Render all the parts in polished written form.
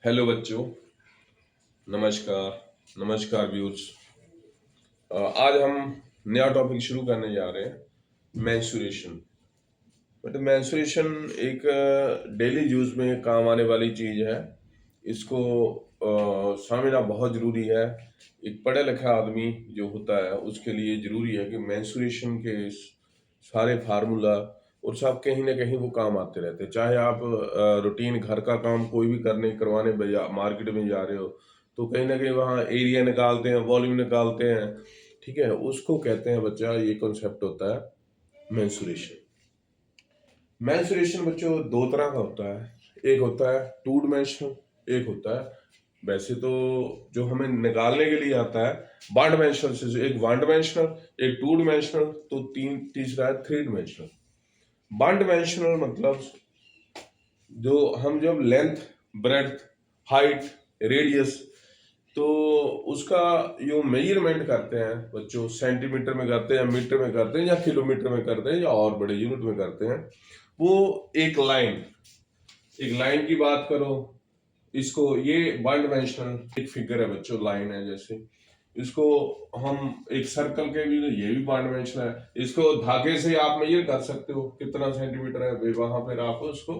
Hello बच्चों। नमस्कार। नमस्कार व्यूअर्स। आज हम नया टॉपिक शुरू करने जा रहे हैं, मैंसुरेशन। बट मैंसुरेशन एक डेली यूज में काम आने वाली चीज है। इसको समझना बहुत जरूरी है। एक पढ़ा लिखा आदमी जो होता है उसके लिए जरूरी है कि मैंसुरेशन के सारे फार्मूला और सब कहीं ना कहीं वो काम आते रहते हैं। चाहे आप रूटीन घर का काम कोई भी करवाने मार्केट में जा रहे हो तो कहीं ना कहीं वहाँ एरिया निकालते हैं, वॉल्यूम निकालते हैं। ठीक है, उसको कहते हैं बच्चा, ये कॉन्सेप्ट होता है मैंसुरेशन। मैंसुरेशन बच्चों दो तरह का होता है। एक होता है टू डिमेंशनल, एक होता है वैसे तो जो हमें निकालने के लिए आता है वन डिमेंशनल से। एक वन डिमेंशनल, एक टू डिमेंशनल, तो तीसरा है थ्री डिमेंशनल। वन डिमेंशनल मतलब जो हम जब लेंथ, ब्रेड्थ, हाइट, रेडियस, तो उसका जो मेजरमेंट करते हैं बच्चों, सेंटीमीटर में करते हैं, मीटर में करते हैं, या किलोमीटर में करते हैं, या और बड़े यूनिट में करते हैं। वो एक लाइन की बात करो, इसको ये वन डायमेंशनल एक फिगर है बच्चों, लाइन है जैसे। इसको हम एक सर्कल के भी, ये भी वन डायमेंशनल है। इसको धागे से आप मेजर कर सकते हो कितना सेंटीमीटर है, वहां पर आप उसको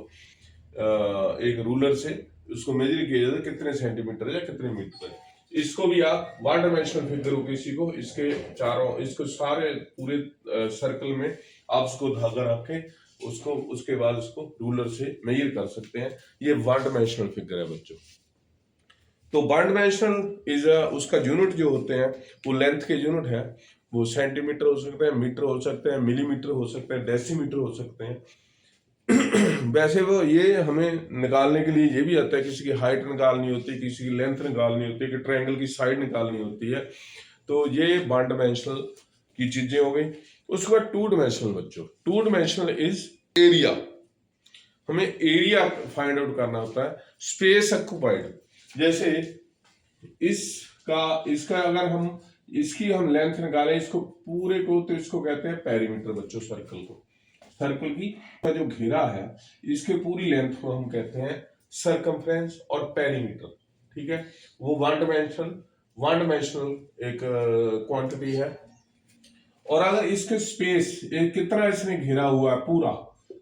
एक रूलर से उसको मेजर किया जाता है कितने सेंटीमीटर या कितने मीटर है। इसको भी आप वन डायमेंशनल फिगर हो किसी को, इसके चारों, इसको सारे पूरे सर्कल में आप उसको धागा रख के उसको, उसके बाद उसको रूलर से मेजर कर सकते हैं। ये वन डायमेंशनल फिगर है बच्चों। तो वन डायमेंशनल इज उसका यूनिट जो होते हैं वो लेंथ के यूनिट है। वो सेंटीमीटर हो सकते हैं, मीटर हो सकते हैं, मिलीमीटर हो सकते हैं, डेसीमीटर हो सकते हैं। वैसे वो ये हमें निकालने के लिए ये भी आता है, किसी की हाइट निकालनी होती है, किसी की लेंथ निकालनी होती है, कि ट्रायंगल की साइड निकालनी होती है। तो ये वन डायमेंशनल की चीजें हो गई। उसके बाद टू डायमेंशनल बच्चों, टू डायमेंशनल इज एरिया। हमें एरिया फाइंड आउट करना होता है, स्पेस ऑक्युपाइड। जैसे इसका अगर हम इसकी हम लेंथ निकालें, इसको पूरे को, तो इसको कहते हैं पेरीमीटर बच्चों। सर्कल की का जो घेरा है, इसके पूरी लेंथ को हम कहते हैं सरकमफ्रेंस और पेरीमीटर। ठीक है, वो वन डायमेंशनल एक क्वांटिटी है। और अगर इसके स्पेस, कितना इसने घेरा हुआ है पूरा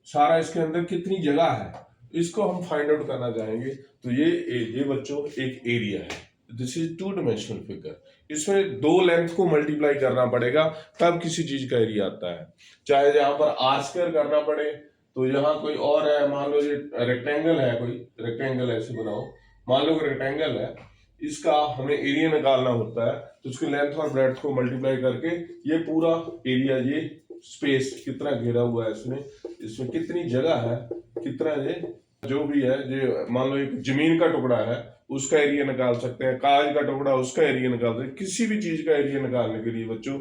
सारा, इसके अंदर कितनी जगह है, इसको हम फाइंड आउट करना चाहेंगे। तो ये बच्चों एक एरिया है। This is two dimensional figure. इसमें दो लेंथ को मल्टीप्लाई करना पड़ेगा तब किसी चीज का एरिया आता है। चाहे जहां पर आर स्क्वायर करना पड़े, तो यहाँ कोई और है, मान लो ये रेक्टेंगल है, कोई रेक्टेंगल ऐसे बनाओ, मान लो रेक्टेंगल है, इसका हमें एरिया निकालना होता है। तो उसकी लेंथ और ब्रेड्थ को मल्टीप्लाई करके ये पूरा एरिया, ये स्पेस कितना घेरा हुआ है इसमें, इसमें कितनी जगह है, कितना ये जो भी है, ये मान लो एक जमीन का टुकड़ा है उसका एरिया निकाल सकते हैं, कागज का टुकड़ा उसका एरिया निकाल सकते हैं। किसी भी चीज का एरिया निकालने के लिए बच्चों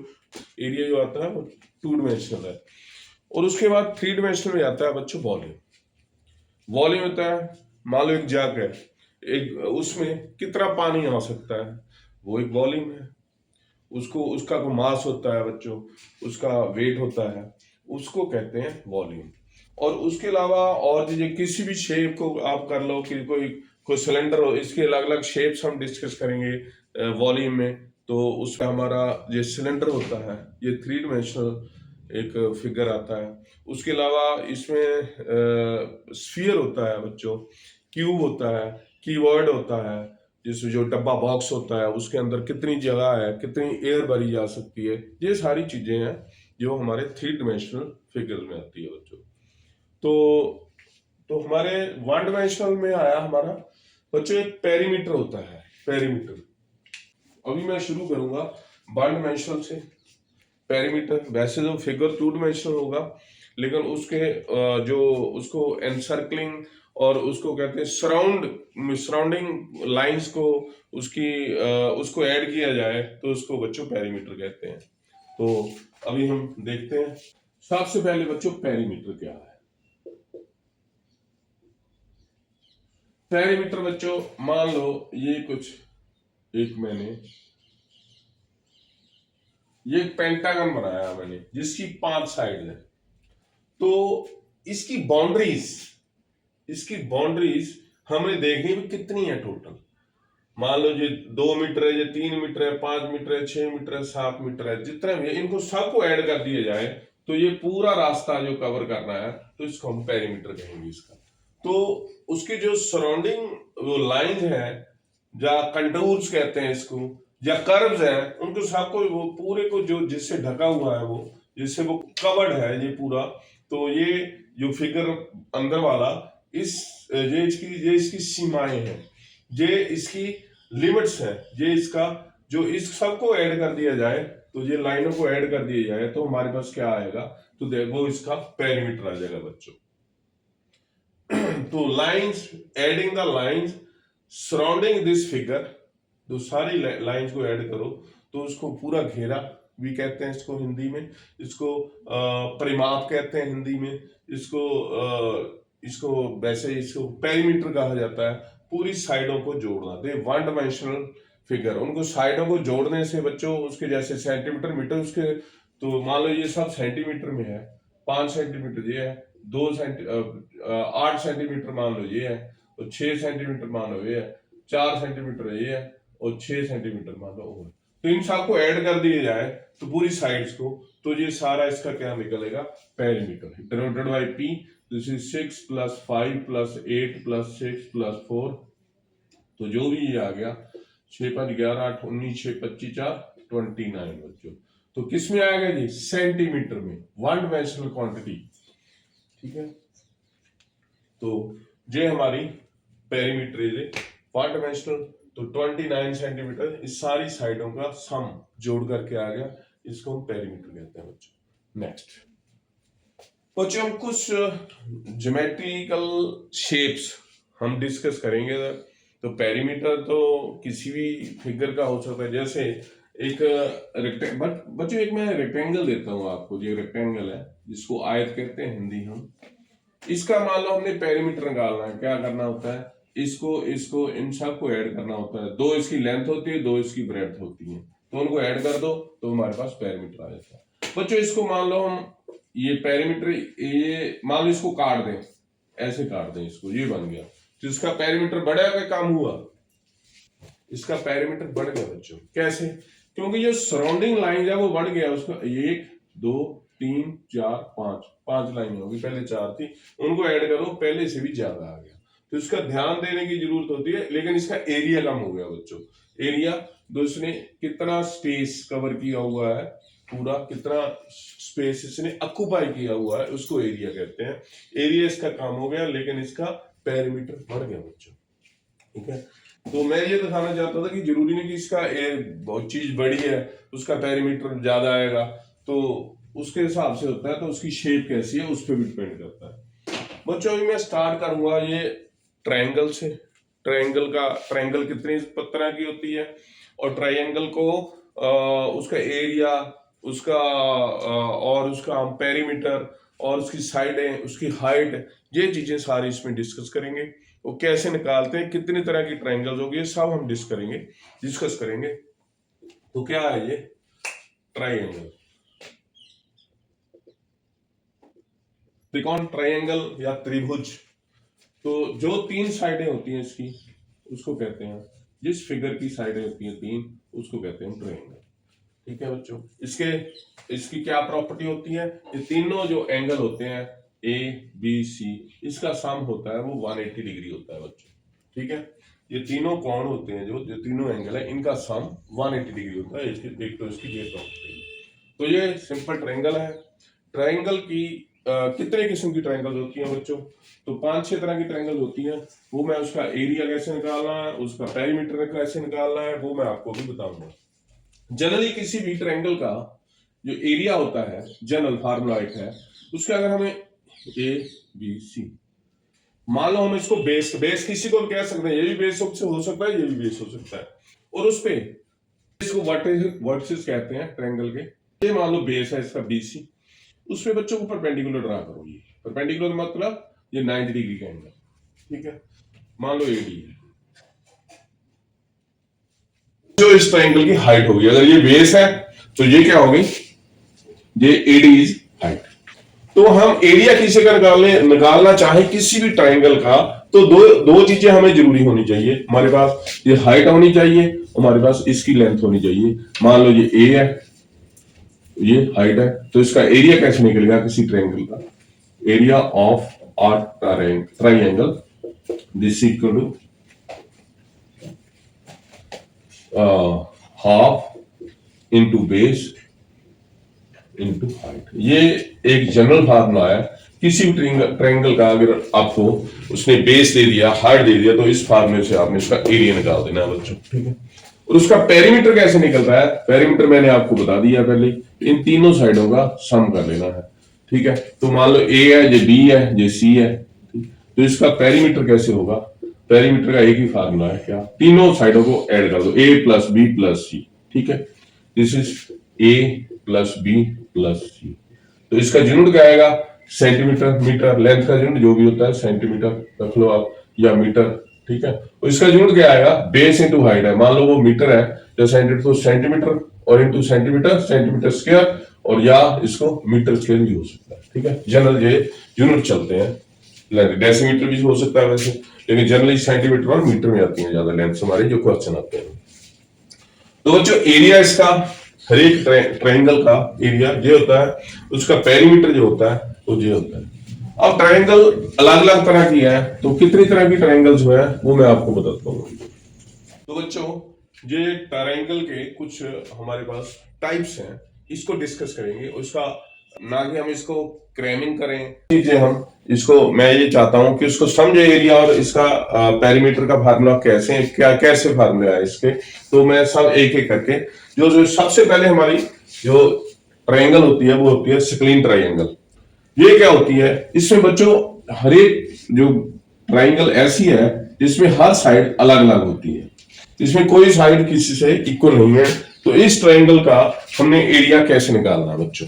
एरिया जो आता है वो टू डिमेंशनल है। और उसके बाद थ्री डिमेंशनल में आता है बच्चों वॉल्यूम। वॉल्यूम होता है, मान लो एक जग है, एक उसमें कितना पानी आ सकता है, वो एक वॉल्यूम है। उसको, उसका कोई मास होता है बच्चों, उसका वेट होता है, उसको कहते हैं वॉल्यूम। और उसके अलावा और चीजें, किसी भी शेप को आप कर लो, कि कोई कोई सिलेंडर हो, इसके अलग अलग शेप्स हम डिस्कस करेंगे वॉल्यूम में। तो उसमें हमारा ये सिलेंडर होता है, ये थ्री डिमेंशनल एक फिगर आता है। उसके अलावा इसमें स्फीयर होता है बच्चों, क्यूब होता है, कीवर्ड होता है, जिसमें जो डब्बा बॉक्स होता है उसके अंदर कितनी जगह है, कितनी एयर भरी जा सकती है। ये सारी चीजें हैं जो हमारे थ्री डिमेंशनल फिगर में आती है बच्चों। तो हमारे वन डायमेंशनल में आया हमारा बच्चों एक पेरीमीटर होता है, पेरीमीटर। अभी मैं शुरू करूंगा वन डायमेंशनल से। पेरीमीटर वैसे जो फिगर टू डायमेंशनल होगा, लेकिन उसके जो उसको एनसर्कलिंग और उसको कहते हैं सराउंडिंग लाइंस को, उसको ऐड किया जाए तो उसको बच्चों पेरीमीटर कहते हैं। तो अभी हम देखते हैं सबसे पहले बच्चों पेरीमीटर क्या है। पेरीमीटर बच्चों, मान लो ये कुछ, एक मैंने ये पेंटागन बनाया मैंने जिसकी 5 साइड है। तो इसकी बाउंड्रीज हमने देखनी है कितनी है टोटल। मान लो ये 2 मीटर है, ये 3 मीटर है, 5 मीटर है, 6 मीटर है, 7 मीटर है, जितना भी है इनको सबको ऐड कर दिया जाए तो ये पूरा रास्ता जो कवर करना है तो इसको हम पेरीमीटर कहेंगे इसका। तो उसकी जो सराउंडिंग वो लाइन है या कंटूर्स कहते हैं इसको या कर्व्स है, उनको सबको वो पूरे को जो जिससे ढका हुआ है वो जिससे वो कवर्ड है ये पूरा, तो ये जो फिगर अंदर वाला इस ये इसकी सीमाएं हैं, ये इसकी लिमिट्स है, ये इसका जो इस सबको ऐड कर दिया जाए तो ये लाइनों को ऐड कर दिया जाए तो हमारे पास क्या आएगा, तो वो इसका पेरीमीटर आ जाएगा बच्चों। तो lines, adding the lines surrounding this figure, तो सारी लाइंस को ऐड करो तो उसको पूरा घेरा भी कहते हैं इसको हिंदी में, इसको परिमाप कहते हैं हिंदी में, इसको वैसे इसको पेरीमीटर कहा जाता है। पूरी साइडों को जोड़ना, दे वन डायमेंशनल फिगर, उनको साइडों को जोड़ने से बच्चों उसके जैसे सेंटीमीटर मीटर उसके, तो मान लो ये सब सेंटीमीटर में है, 5 सेंटीमीटर ये है, 8 सेंटीमीटर मान लो ये है, तो 6 सेंटीमीटर मान लो ये है, 4 सेंटीमीटर ये है और 6 सेंटीमीटर मान लो और, तो इन सबको ऐड कर दिया जाए तो पूरी साइड्स को, तो ये सारा इसका क्या निकलेगा, perimeter divided by P. This is 6 + 5 + 8 + 6 + 4, तो जो भी ये आ गया 6 × 5 = 11, 8 19, 6 × 25 = 29 बच्चों। तो किस में आएगा जी, सेंटीमीटर में, वन डायमेंशनल क्वांटिटी, ठीक है। तो ये हमारी पेरीमीटर है वन डायमेंशनल, तो 29 सेंटीमीटर इस सारी साइडों का सम जोड़ करके आ गया, इसको हम पेरीमीटर कहते हैं बच्चों। नेक्स्ट बच्चों हम कुछ ज्योमेट्रिकल शेप्स हम डिस्कस करेंगे। तो पेरीमीटर तो किसी भी फिगर का हो सकता है, जैसे एक बच्चों एक मैं रेक्टेंगल देता हूं आपको, ये रेक्टेंगल है जिसको आयत कहते हैं हिंदी हम, इसका मान लो हमने पेरीमीटर निकालना है, क्या करना होता है, इसको इन सब को ऐड करना होता है, 2 इसकी लेंथ होती है, 2 इसकी ब्रेड्थ होती है, तो उनको ऐड कर दो तो हमारे पास पेरीमीटर आ जाता है। बच्चों इसको मान लो हम ये पेरीमीटर, ये मान लो इसको काट दें, ऐसे काट दें इसको, ये बन गया, तो इसका पेरीमीटर बढ़ा क्या कम हुआ, इसका पेरीमीटर बढ़ गया बच्चों। कैसे, क्योंकि जो सराउंडिंग लाइन है वो बढ़ गया, उसका 1 2 3 4 5 लाइनें होगी, पहले 4 थी, उनको ऐड करो पहले से भी ज्यादा आ गया, तो इसका ध्यान देने की जरूरत होती है। लेकिन इसका एरिया कम हो गया बच्चों, एरिया तो इसने कितना स्पेस कवर किया हुआ है, पूरा कितना स्पेस इसने ऑक्यूपाई किया हुआ है उसको एरिया कहते हैं। एरिया इसका कम हो गया लेकिन इसका पेरीमीटर बढ़ गया बच्चों, ठीक है। तो मैं ये दिखाना चाहता था कि जरूरी नहीं कि इसका बहुत चीज बड़ी है उसका पेरीमीटर ज्यादा आएगा, तो उसके हिसाब से होता है, तो उसकी शेप कैसी है उस पर भी डिपेंड करता है बच्चों। अभी मैं स्टार्ट करूंगा ये ट्रायंगल से। ट्रायंगल कितनी तरह की होती है, और ट्रायंगल को उसका एरिया, उसका और उसका पेरीमीटर और उसकी साइडें, उसकी हाइट, ये चीजें सारी इसमें डिस्कस करेंगे। वो कैसे निकालते हैं, कितनी तरह की ट्रायंगल्स होगी, ये सब हम डिस्कस करेंगे। तो क्या है ये ट्रायंगल, त्रिकोण, ट्रायंगल या त्रिभुज, तो जो 3 साइडें होती हैं इसकी उसको कहते हैं, जिस फिगर की साइडें होती हैं 3 उसको कहते हैं ट्रायंगल, ठीक है बच्चों। इसकी क्या प्रॉपर्टी होती है, ये तीनों जो एंगल होते हैं ए बी सी, इसका सम होता है वो 180 डिग्री होता है बच्चों, ठीक है। ये तीनों कोण होते हैं, जो तीनों एंगल है इनका सम 180 डिग्री होता है, एक तो इसकी ये प्रॉपर्टी। तो ये सिंपल ट्रायंगल है। ट्रायंगल की कितने किस्म की ट्रायंगल होती हैं बच्चों, तो 5-6 तरह की ट्रायंगल होती हैं। वो मैं उसका एरिया कैसे निकालना है, उसका पेरीमीटर कैसे निकालना है, वो मैं आपको भी बताऊंगा। जनरली किसी भी ट्रायंगल का जो एरिया होता है, जनरल फार्मूला एक है उसके, अगर हमें ए बी सी, मान लो हम इसको बेस किसी को कह सकते हैं, ये भी बेस हो सकता है, ये भी बेस हो सकता है, और उस पे इसको वर्टिसेस कहते हैं ट्रायंगल के। ये मान लो बेस है इसका BC, उस पे बच्चों को परपेंडिकुलर ड्रा करो। ये परपेंडिकुलर मतलब ये 90 डिग्री का एंगल, ठीक है। मान लो AD है, जो इस ट्रायंगल की हाइट होगी, अगर ये बेस है तो ये क्या होगी, ये AD इज हाइट। तो हम एरिया किसी का निकालना चाहे किसी भी ट्रायंगल का, तो दो चीजें हमें जरूरी होनी चाहिए, हमारे पास ये हाइट होनी चाहिए, हमारे पास इसकी लेंथ होनी चाहिए। मान लो ये ए है, ये हाइट है, तो इसका एरिया कैसे निकलेगा किसी ट्रायंगल का? Area of R triangle this equal to half into base into height. ये एक जनरल फार्मूला है, किसी भी ट्रायंगल का अगर आपको उसने बेस दे दिया, हाइट दे दिया, तो इस फार्मूले से आपने इसका एरिया निकाल देना है बच्चों, ठीक है। और उसका पेरीमीटर कैसे निकलता है? पेरीमीटर मैंने आपको बता दिया पहले, इन तीनों साइडों का सम कर लेना है, ठीक है। तो मान लो ए है, ये बी है, ये सी है, तो इसका पेरीमीटर कैसे होगा? पेरीमीटर का एक ही फार्मूला है, क्या? तीनों साइडों को ऐड कर दो, a plus B plus c, ठीक है। This is a plus B plus c. तो इसका यूनिट क्या आएगा? सेंटीमीटर, मीटर, लेंथ का यूनिट जो भी होता है सेंटीमीटर रख लो आप, या मीटर, ठीक है। तो इसका यूनिट क्या आएगा? बेस इंटू हाइट है, मान लो वो मीटर है तो सेंटीमीटर और इंटू सेंटीमीटर, सेंटीमीटर स्क्वायर, और या इसको मीटर स्क्वायर भी हो सकता है, ठीक है। जनरल ये यूनिट चलते हैं, डेसीमीटर भी हो सकता है वैसे, लेकिन जनरली सेंटीमीटर और मीटर में आती है ज्यादा लेंथ हमारे जो क्वेश्चन आते हैं। तो बच्चों एरिया इसका हर एक ट्रायंगल का एरिया ये होता है, उसका पेरीमीटर जो होता है वो ये होता है। अब ट्रायंगल अलग अलग तरह की है, तो कितनी तरह की ट्रायंगल्स जो है वो मैं आपको बताता हूँ। तो बच्चों ये ट्रायंगल के कुछ हमारे पास टाइप्स हैं, इसको डिस्कस करेंगे। उसका ना कि हम इसको क्रैमिंग करें चीजें, हम इसको, मैं ये चाहता हूं कि उसको समझे एरिया और इसका पेरीमीटर का फार्मूला कैसे फार्मूला है इसके। तो मैं सब एक एक करके, जो सबसे पहले हमारी जो ट्रायंगल होती है वो होती है स्क्लीन ट्रायंगल। ये क्या होती है? इसमें बच्चों हर एक जो ट्रायंगल ऐसी है जिसमें हर साइड अलग अलग होती है, इसमें कोई साइड किसी से इक्वल नहीं है। तो इस ट्रायंगल का हमने एरिया कैसे निकालना है बच्चों?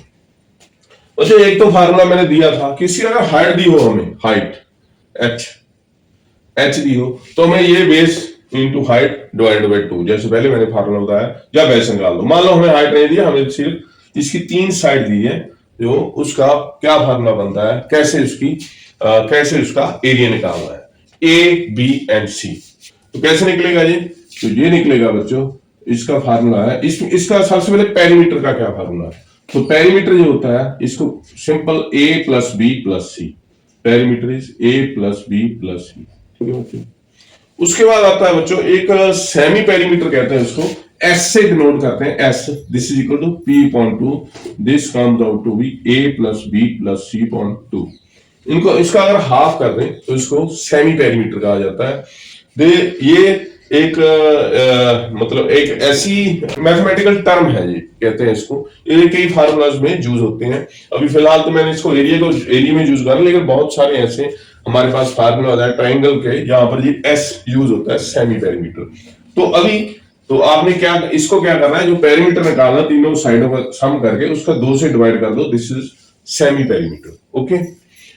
अच्छा, एक तो फार्मूला मैंने दिया था, किसी अगर हाइट दी हो, हमें हाइट एच दी हो, तो हमें ये base into height divide by 2, जैसे पहले मैंने फार्मूला बताया, या बेस निकाल लो। मान लो हमें हाइट नहीं दिया, हमें सिर्फ इसकी 3 साइड दी है, जो उसका क्या फार्मूला बनता है, कैसे उसका एरिया निकालना है, ए बी एंड सी। तो कैसे निकलेगा ये? तो ये निकलेगा बच्चों, इसका फार्मूला है, इसका सबसे पहले पेरीमीटर का क्या फार्मूला है? तो पेरीमीटर जो होता है इसको simple a plus B plus c, perimeter is a plus B plus c, ठीक है बच्चों। उसके बाद आता है बच्चों एक सेमी पेरीमीटर कहते हैं उसको, एस से डिनोट करते हैं, S, this is equal to P upon 2, this comes out to be A plus B plus C upon 2। इनको इसका अगर हाफ कर दें तो इसको सेमी पेरीमीटर कहा जाता है। ये एक मतलब एक ऐसी मैथमेटिकल टर्म है, ये कहते हैं इसको, ये कई फार्मूलाज में यूज होते हैं। अभी फिलहाल तो मैंने इसको एरिया में यूज करा, लेकिन बहुत सारे ऐसे हमारे पास फार्मूला होता है ट्रायंगल के, यहाँ पर ये एस यूज होता है, सेमी पेरीमीटर। तो अभी तो आपने इसको क्या करना है, जो पेरीमीटर निकालना, तीनों साइडों का सम करके उसका 2 से डिवाइड कर दो, this is semi perimeter, okay.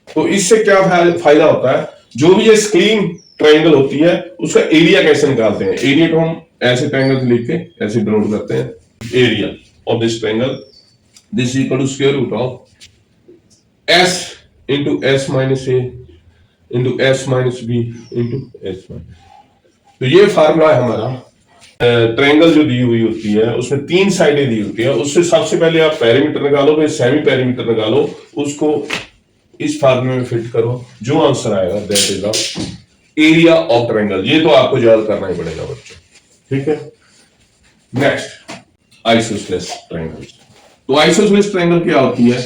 तो इससे क्या फायदा होता है, जो भी ये स्क्लीन ट्रायंगल होती है उसका एरिया कैसे निकालते हैं? एरिया को हम ऐसे ट्रायंगल लिख के ऐसे डिनोट करते हैं, area of this triangle this equal to square root of S into S minus A into S minus B into S minus. तो ये फार्मूला है हमारा। ट्रायंगल जो दी हुई होती है उसमें 3 साइडें दी होती है, उससे सबसे पहले आप पेरीमीटर निकालो, फिर सेमी पेरीमीटर निकालो, उसको इस फार्मूले में फिट करो, जो आंसर आएगा that is the area of triangle. ये तो आपको याद करना ही पड़ेगा बच्चों, ठीक है। Next isosceles triangle. तो आइसोसेलेस ट्रायंगल क्या होती है?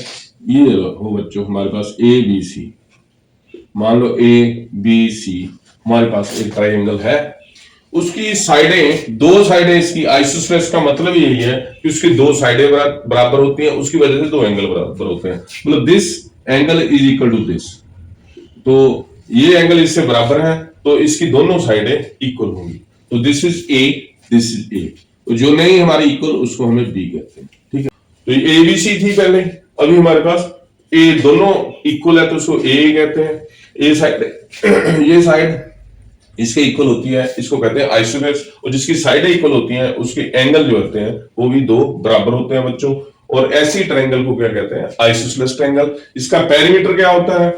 ये हो बच्चों हमारे पास ए बी सी, मान लो ए बी सी हमारे पास एक ट्रायंगल है, उसकी साइडें, 2 साइडें इसकी, आइसोसेलेस का मतलब यही है कि उसकी 2 साइडें बराबर होती हैं, उसकी वजह से 2 एंगल बराबर होते हैं, मतलब this angle is equal to this. तो ये एंगल इससे बराबर है, तो इसकी दोनों साइडें इक्वल होंगी, तो this is A, this is ए। तो जो नहीं हमारी इक्वल उसको हमें बी कहते हैं, ठीक है। तो ए बी सी थी पहले, अभी हमारे पास ए दोनों इक्वल है तो उसको ए कहते हैं। ए साइड ये साइड इसके इक्वल होती है, इसको कहते हैं आइसोसेलेस, और जिसकी साइडें इक्वल होती हैं उसके एंगल जो होते हैं वो भी 2 बराबर होते हैं बच्चों, और ऐसी ट्रायंगल को क्या कहते हैं? Isosceles triangle. इसका पेरीमीटर क्या होता है?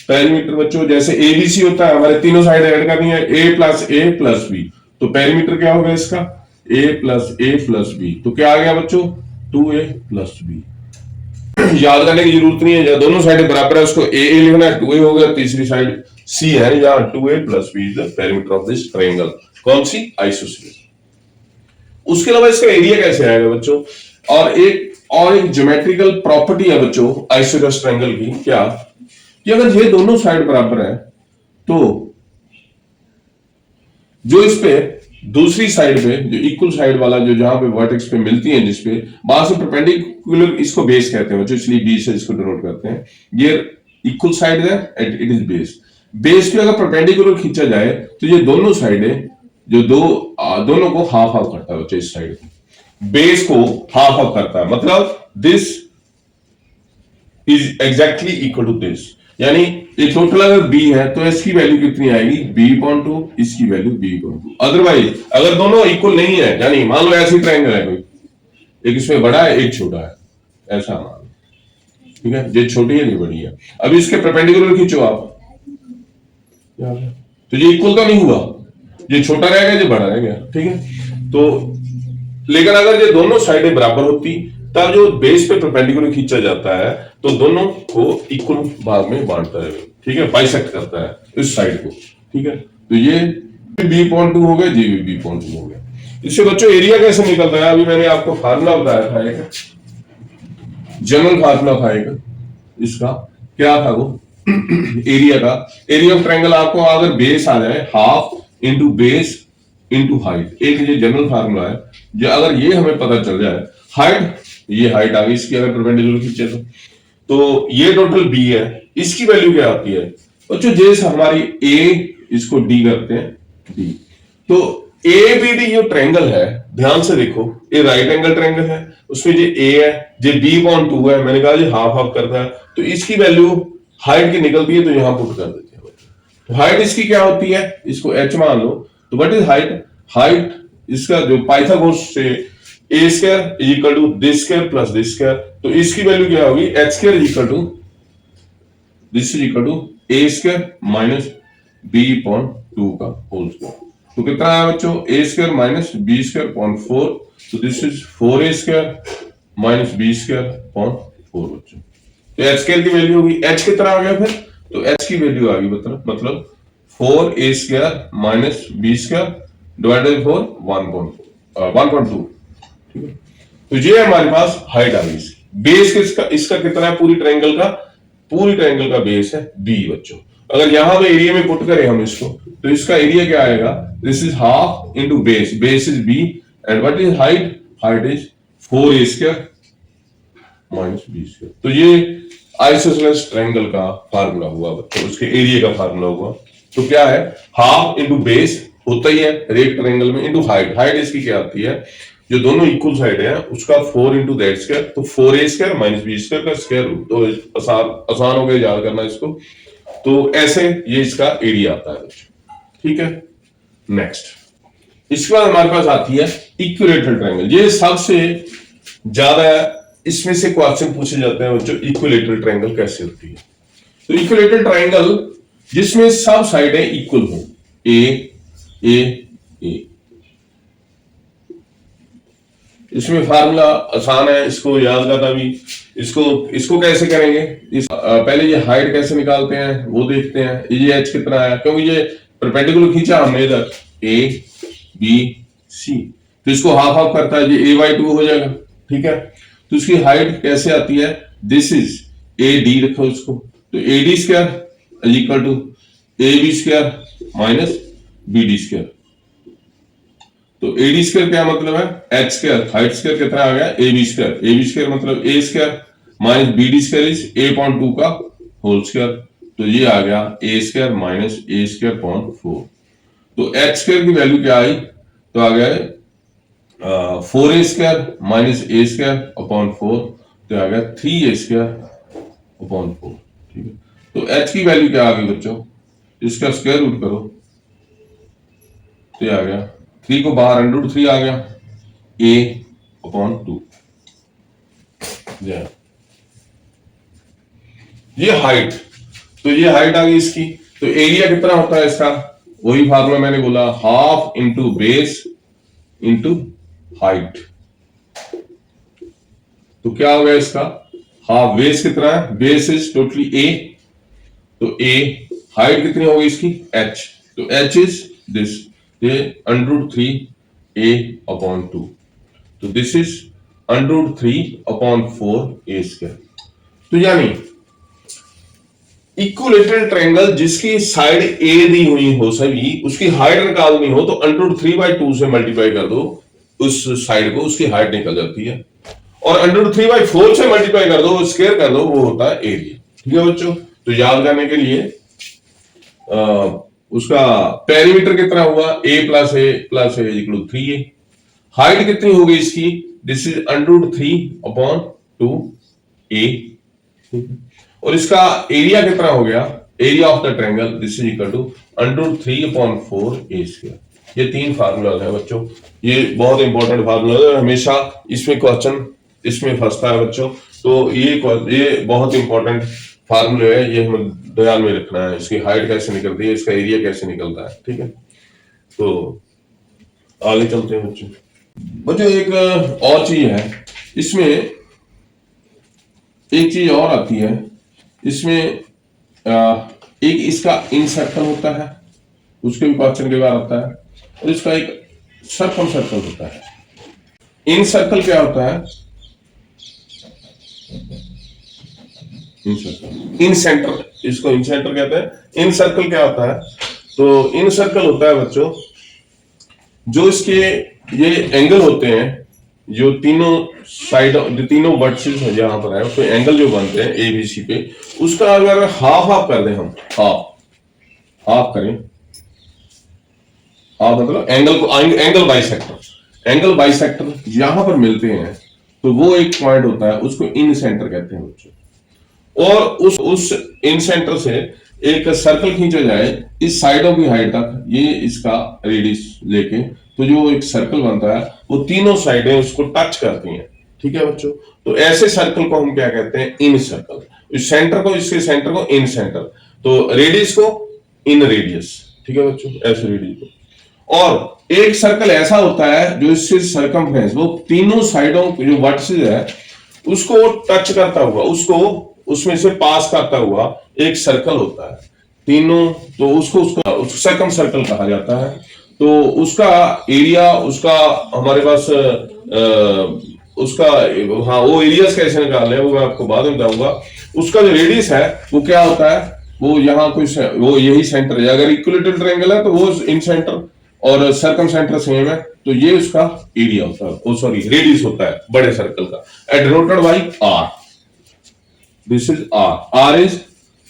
पेरीमीटर बच्चों जैसे एबीसी होता है, हमारे तीनों साइड ऐड करनी है, ए प्लस बी, तो पेरीमीटर क्या होगा इसका, ए प्लस बी, तो क्या आ गया बच्चों 2a प्लस बी। याद करने की जरूरत नहीं है, जब दोनों साइड बराबर है उसको ए लिखना है, 2a हो गया, तीसरी साइड सी है, यहाँ 2a plus B is the perimeter of this triangle. कौन सी, आइसोसेलेस। उसके अलावा इसका एरिया कैसे आएगा बच्चों, और एक ज्योमेट्रिकल प्रॉपर्टी है बच्चों आइसोसेलेस ट्रायंगल की, क्या कि अगर ये दोनों साइड बराबर है तो जो इस पे दूसरी साइड पे जो इक्वल साइड वाला जो जहां पे वर्टेक्स पे मिलती है, जिसपे वहां से परपेंडिकुलर, इसको बेस कहते हैं बच्चों, इसलिए बी से इसको डिनोट करते हैं, ये इक्वल साइड है, इट इज बेस। बेस पे अगर परपेंडिकुलर खींचा जाए तो ये दोनों साइडें जो दोनों को हाफ हाफ करता है बच्चों, इस साइड को बेस को हाफ हाफ करता है, मतलब this is exactly equal to this, यानी ये टोटल अगर b है तो इसकी वैल्यू कितनी आएगी, b/2, इसकी वैल्यू b/2। अदरवाइज अगर दोनों इक्वल नहीं है, यानी मान लो ऐसी ट्रायंगल है कोई, एक इसमें बड़ा है एक छोटा है, ऐसा मान लो, ठीक है, ये छोटी है ये बड़ी है, अब इसके परपेंडिकुलर खींचो आप, तो ये इक्वल तो नहीं हुआ, ये छोटा रह गया ये बड़ा रह गया, ठीक है। तो लेकिन अगर ये दोनों साइडें बराबर होती तब जो बेस पे परपेंडिकुलर खींचा जाता है तो दोनों को इक्वल भाग में बांटता है, ठीक है, बाइसेक्ट करता है इस साइड को, ठीक है। तो ये b/2 हो गया, ये भी b/2 हो गया। इससे बच्चों एरिया कैसे निकलता है, अभी मैंने आपको फार्मूला बताया था, एक जनरल फार्मूला था एक, इसका क्या था वो एरिया का, एरिया ऑफ ट्रायंगल आपको अगर बेस आ जाए half into base into height, एक ये जनरल फार्मूला है, जो अगर ये हमें पता चल जाए, हाइट, ये हाइट आ गई इसकी अगर परपेंडिकुलर खींचे तो ये टोटल b है, इसकी वैल्यू क्या आती है बच्चों, जैसे हमारी a, इसको d करते हैं d, तो ABD जो ट्रायंगल है, ध्यान से देखो, ये राइट एंगल ट्रायंगल है, उसमें जो a है, जो b/2 है, मैंने कहा जो हाफ हाफ करता है, तो इसकी वैल्यू हाइट की निकलती है, तो यहां पुट कर देते हैं। तो हाइट इसकी क्या होती है, इसको h मान लो, तो व्हाट इज हाइट, हाइट इसका जो पाइथागोरस से a square is equal to this square plus this square, तो इसकी वैल्यू क्या होगी, h square is equal to this is equal to a square minus b/2 का होल स्क्वायर। तो कितना आया बच्चों, a square minus b square upon 4, तो this is 4a square minus b square upon 4 बच्चों। तो h स्क्वायर की value होगी, h कितना आ गया फिर, तो h की वैल्यू आ गई मतलब 4a square minus b square divided by 4 1.2, ठीक है। तो ये हमारे पास हाइट आ गई, बेस इसका कितना है, पूरी ट्रायंगल का बेस है b बच्चों। अगर यहां पे एरिया में पुट करें हम इसको, तो इसका एरिया क्या आएगा, this is half into base, base is b and what is height, height is 4a square minus b square. तो ये आइसोसेलेस ट्रायंगल का फार्मूला हुआ बच्चों, उसके एरिया का फार्मूला हुआ। तो क्या है, हाफ इनटू बेस होता ही है रेक्ट ट्रायंगल में, इनटू हाइट, हाइट इसकी क्या आती है, जो दोनों इक्वल साइड है उसका 4 इंटू दैट स्क्वायर, तो 4a square minus b square का स्क्वायर रूट, तो आसान हो गया याद करना इसको। तो ऐसे ये इसका एरिया आता है बच्चों, ठीक है। नेक्स्ट इसके बाद हमारे पास आती है इक्विलेटरल ट्रायंगल, ये सबसे ज्यादा इसमें से क्वेश्चन पूछे जाते हैं बच्चों, इक्विलेटरल ट्रायंगल कैसे होती है। तो इक्विलेटरल ट्रायंगल जिसमें सब साइडें इक्वल हो, ए, इसमें फार्मूला आसान है, इसको याद करना भी, इसको कैसे करेंगे, पहले ये हाइट कैसे निकालते हैं वो देखते हैं, ये h कितना है, क्योंकि ये परपेंडिकुलर खींचा हमने इधर a b c, तो इसको हाफ हाफ करता है, ये a/2 हो जाएगा, ठीक है। तो इसकी हाइट कैसे आती है, दिस इज ad रखो इसको, तो ad square is equal to ab square minus bd square. तो AD स्क्वायर क्या मतलब है, h स्क्वायर, हाइट स्क्वायर कितना आ गया, AB स्क्वायर मतलब a square minus BD square is a/2 का होल स्क्वायर, तो ये आ गया a square minus a square upon 4। तो h स्क्वायर की वैल्यू क्या आई, तो आ गया 4a square minus a square upon 4, तो आ गया 3a स्क्वायर अपॉन 4, ठीक है। तो h की वैल्यू क्या आ गई बच्चों, इसका स्क्वायर रूट करो, तो आ गया 3 को बाहर √3 आ गया, a/2। ये हाइट, तो ये हाइट आ गई इसकी। तो एरिया कितना होता है इसका, वही फार्मूला मैंने बोला, half into base into height. तो क्या हो गया इसका, हाफ, बेस कितना है, बेस इज टोटली ए, तो ए, हाइट कितनी होगी इसकी, एच, तो एच इज दिस, ये √3a/2, तो दिस इज √3/4a²। तो यानी इक्विलैटरल ट्रायंगल जिसकी साइड ए दी हुई हो सभी, उसकी हाइट निकालनी हो तो √3/2 से मल्टीप्लाई कर दो उस साइड को, उसकी हाइट निकल जाती है। और √3/4 से मल्टीप्लाई कर दो, स्क्वायर कर दो, वो होता है एरिया। ठीक है बच्चों, तो याद करने के लिए उसका पेरीमीटर कितना हुआ, a + a + a = 3a। Height कितनी होगी इसकी, दिस इज √3/2a। और इसका एरिया कितना हो गया, area of the triangle, this is equal to √3/4a²। ये 3 फार्मूला है बच्चों, ये बहुत इंपॉर्टेंट फार्मूला है, हमेशा इसमें क्वेश्चन इसमें फंसता है बच्चों। तो ये बहुत इंपॉर्टेंट फार्मूले है, ये हमें ध्यान में रखना है, इसकी हाइट कैसे निकलती है, इसका एरिया कैसे निकलता है। ठीक है, तो आगे चलते हैं बच्चों। एक और चीज है इसमें, एक चीज और आती है इसमें, एक इसका इन सर्कल होता है, उसके भी क्वेश्चन के बाद आता है, और इसका एक सर्कल होता है। इन सर्कल क्या होता है, इन सेंटर, इसको इन सेंटर कहते हैं। इन सर्कल क्या होता है, तो इन सर्कल होता है बच्चों जो इसके ये एंगल होते हैं, जो तीनों साइड, जो तीनों वर्टिसेस है जहां पर है, तो एंगल जो बनते हैं ABC पे, उसका अगर हाफ कर दें हम, हाफ करें, हाफ मतलब एंगल को, एंगल बाइसेक्टर यहां पर मिलते हैं, तो वो एक पॉइंट होता है, उसको इन सेंटर कहते हैं बच्चों। और उस इन सेंटर से एक सर्कल खींचा जाए इस साइडों की हाइट तक, ये इसका रेडियस लेके, तो जो एक सर्कल बनता है वो तीनों साइडें उसको टच करती हैं। ठीक है बच्चों, तो ऐसे सर्कल को हम क्या कहते हैं, इन सर्कल। इस सेंटर को, इसके सेंटर को इन सेंटर, तो रेडियस को इन रेडियस। ठीक है बच्चों, ऐसे रेडियस को। और एक सर्कल ऐसा होता है जो इससे सर्कमफ्रेंस, वो तीनों साइडों जो वर्टिसेस है उसको टच करता हुआ, उसको उसमें से पास करता हुआ एक सर्कल होता है तीनों, तो उसका सर्कम सर्कल कहा जाता है। तो उसका एरिया, उसका हमारे पास उसका, हाँ, वो एरियाज कैसे निकालने हैं वो मैं आपको बाद में बताऊंगा। उसका जो रेडियस है वो क्या होता है, वो यहाँ कोई, वो यही सेंटर है, अगर इक्विलैटरल ट्रायंगल है तो वो इन सेंटर और सर्कम सेंटर सेम है, तो ये उसका एरिया होता है, ओ सॉरी रेडियस होता है बड़े सर्कल का, denoted by r। This is r is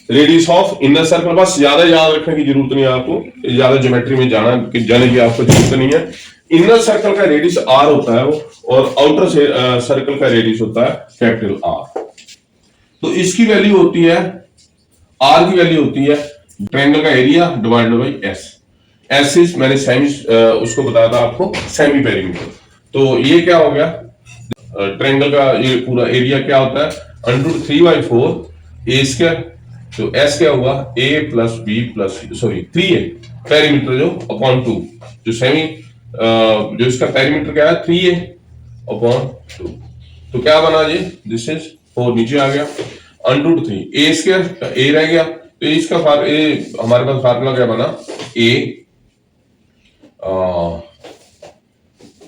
radius of inner circle. बस ज्यादा याद रखने की जरूरत नहीं है आपको, ज्यादा ज्योमेट्री में जाने की आपको जरूरत नहीं है। इनर सर्कल का रेडियस r होता है वो, और आउटर सर्कल का रेडियस होता है कैपिटल R। तो इसकी वैल्यू होती है, r की वैल्यू होती है ट्रायंगल का area divided by s। s is, मैंने सेमी उसको बताया था आपको, सेमी पेरीमीटर। तो ये क्या हो गया, ट्रायंगल का ये पूरा एरिया क्या होता है, √3/4a²। तो s क्या हुआ, a + b + sorry 3a perimeter जो अपॉन 2, जो सेमी जो इसका पेरीमीटर क्या है 3a/2। तो क्या बना ये, दिस इज 4 नीचे आ गया, √3 a² का a रह गया, तो इसका हमारे पास फार्मूला क्या बना, a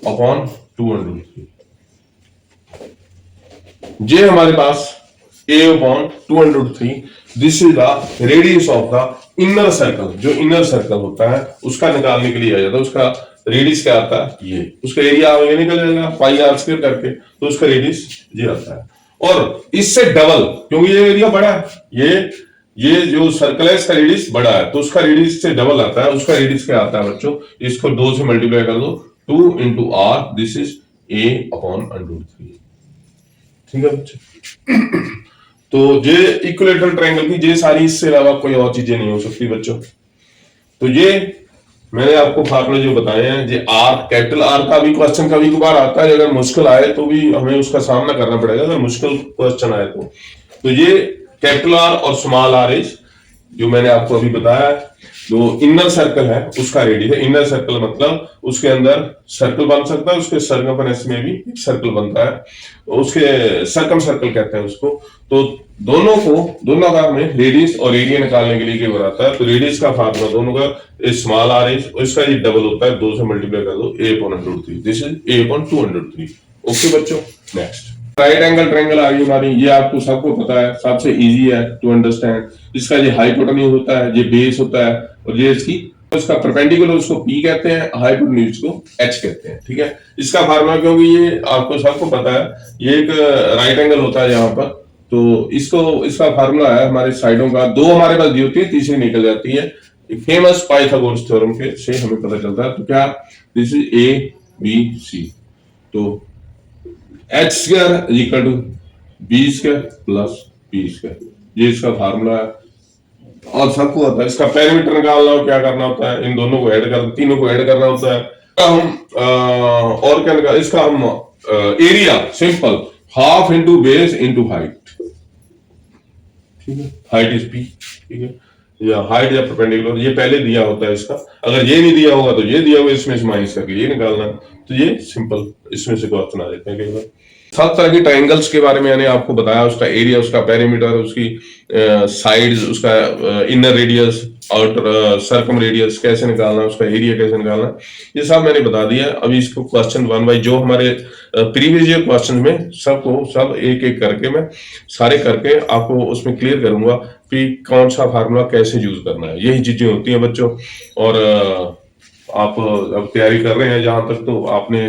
अपॉन 2√3। ये हमारे पास a upon 2√3, this is the radius of the inner circle. जो इनर सर्कल होता है उसका निकालने के लिए आ जाता है, उसका रेडियस क्या आता है, ये उसका एरिया आगे निकल जाएगा πr² करके, तो उसका रेडियस ये आता है। और इससे डबल, क्योंकि ये एरिया बड़ा है, ये जो सर्कल है इसका रेडियस बड़ा है, तो उसका रेडियस से डबल आता है। उसका रेडियस क्या आता है बच्चों, इसको 2 से मल्टीप्लाई कर दो, 2 × r, this is a upon √3। ठीक है बच्चों, तो ये इक्विलैटरल ट्रायंगल की ये सारी, इससे अलावा कोई और चीजें नहीं हो सकती बच्चों। तो ये मैंने आपको फार्मूले जो बताए हैं, ये r, कैपिटल R का भी क्वेश्चन कभी कभार आता है, अगर मुश्किल आए तो भी हमें उसका सामना करना पड़ेगा, अगर मुश्किल क्वेश्चन आए तो ये कैपिटल R और स्मॉल r इज जो मैंने आपको अभी बताया, जो इनर सर्कल है उसका रेडियस है। इनर सर्कल मतलब उसके अंदर सर्कल बन सकता है, उसके सर्कमफेरेंस में भी एक सर्कल बनता है, उसके सर्कम सर्कल कहते हैं उसको। तो दोनों का हमें रेडियस और एरिया निकालने के लिए क्या बनाता है, तो रेडियस का फार्मूला दोनों का स्मॉल आर है, इसका ये डबल होता है, 2 से मल्टीप्लाई कर दो, a/√3, this is a/2√3। Okay बच्चों, नेक्स्ट राइट एंगल ट्रायंगल आ गई हमारी, ये आपको सबको पता है, सबसे इजी है टू अंडरस्टैंड। इसका ये हाइपोटेन्यूज होता है, ये बेस होता है, और ये इसका परपेंडिकुलर उसको P कहते हैं, हाइपोटेन्यूज को H कहते हैं, ठीक है। इसका फार्मूला, क्योंकि ये आपको सबको पता है, ये एक राइट एंगल होता है यहाँ पर, तो इसका फार्मूला है हमारे साइडों का, 2 हमारे पास दी होती है, तीसरी निकल जाती है, फेमस पाइथागोरस थ्योरम के से हमें पता चलता है। तो क्या, दिस इज ABC, तो h² equal to b² plus p², ये इसका फार्मूला है। और सबको आता है, इसका पैरामीटर निकालना हो क्या करना होता है, इन दोनों को ऐड कर, तीनों को ऐड करना होता है। और क्या निकाल, इसका हम area simple, half into base into height, ठीक है, हाइट इज p, ठीक है, या हाइट या परपेंडिकुलर, ये पहले दिया होता है इसका, अगर ये नहीं दिया होगा तो ये दिया होगा, इसमें से माइनस करके ये निकालना, तो ये सिंपल इसमें से क्वेश्चन आ जाते हैं कई बार। 7 तरह की ट्रायंगल्स के बारे में मैंने आपको बताया, उसका एरिया, उसका पेरीमीटर, उसकी साइड्स, उसका inner radius, outer circum radius कैसे निकालना, उसका एरिया कैसे निकालना, ये सब मैंने बता दिया। अभी इसको क्वेश्चन 1 बाय जो हमारे प्रीवियस ईयर क्वेश्चन में सब एक एक करके मैं सारे करके आपको उसमें क्लियर करूंगा कि कौन सा फार्मूला कैसे यूज करना है, यही चीजें होती हैं बच्चों। और आप अब तैयारी कर रहे हैं जहां तक, तो आपने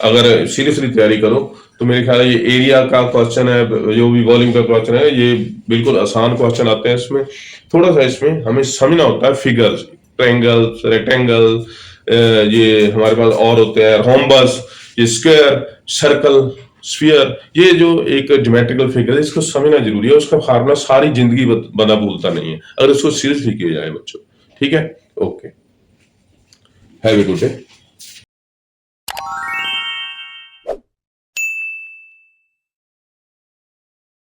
अगर सीरियसली तैयारी करो तो मेरे ख्याल ये एरिया का क्वेश्चन है, जो भी वॉल्यूम का क्वेश्चन है, ये बिल्कुल आसान क्वेश्चन आते हैं। इसमें थोड़ा सा इसमें हमें समझना होता है फिगर्स, ट्रायंगल, रेक्टेंगल, ये हमारे पास और होते हैं रोम्बस, ये स्क्वायर, सर्कल, स्फीयर, ये जो एक ज्योमेट्रिकल फिगर है, इसको समझना जरूरी है। उसका फार्मूला सारी जिंदगी बना भूलता नहीं है, अगर इसको सीरियसली किया जाए बच्चों, ठीक है। Okay, have a good day.